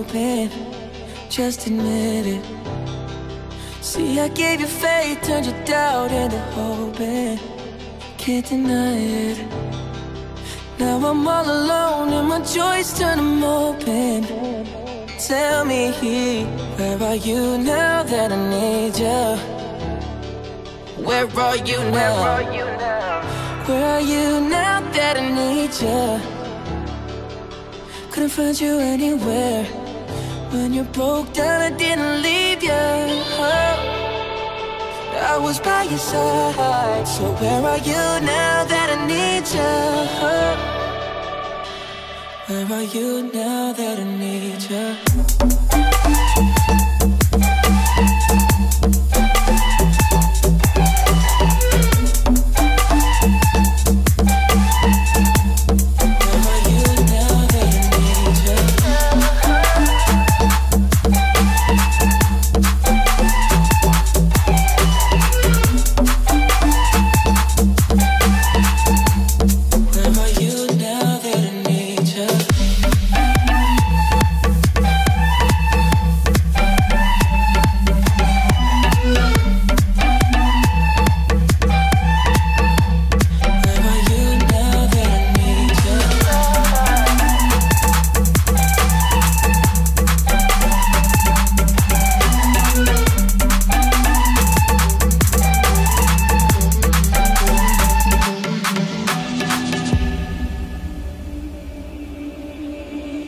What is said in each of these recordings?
open, just admit it. See, I gave you faith, turned your doubt into hope, and can't deny it. Now I'm all alone and my joys turn them open. Tell me, where are you now that I need you? Where are you now? Where are you now that I need you? Couldn't find you anywhere. When you broke down, I didn't leave you. I was by your side. So where are you now that I need you? Where are you now that I need you?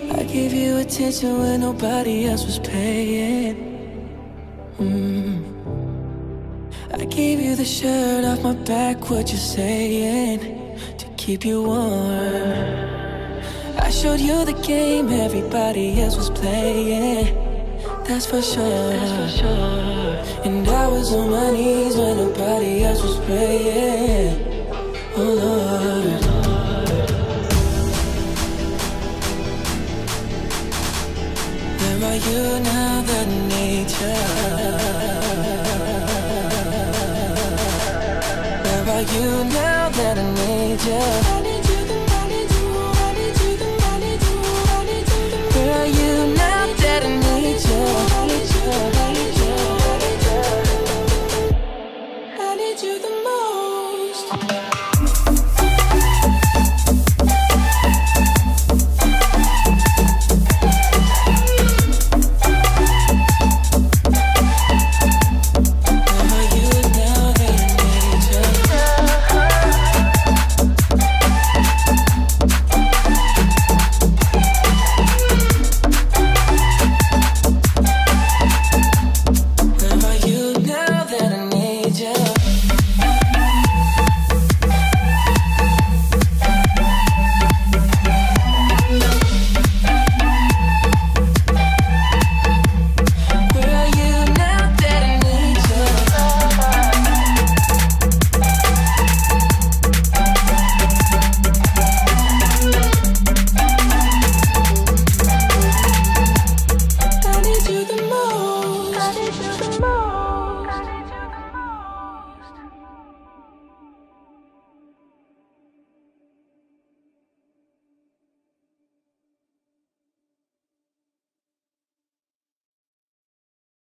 I gave you attention when nobody else was paying. I gave you the shirt off my back, what you saying, to keep you warm. I showed you the game everybody else was playing, that's for sure. And I was on my knees when nobody else was praying. Oh Lord, where are you now that I need you? Where are you now that I need you? Where are you now that I need you? I need you the most.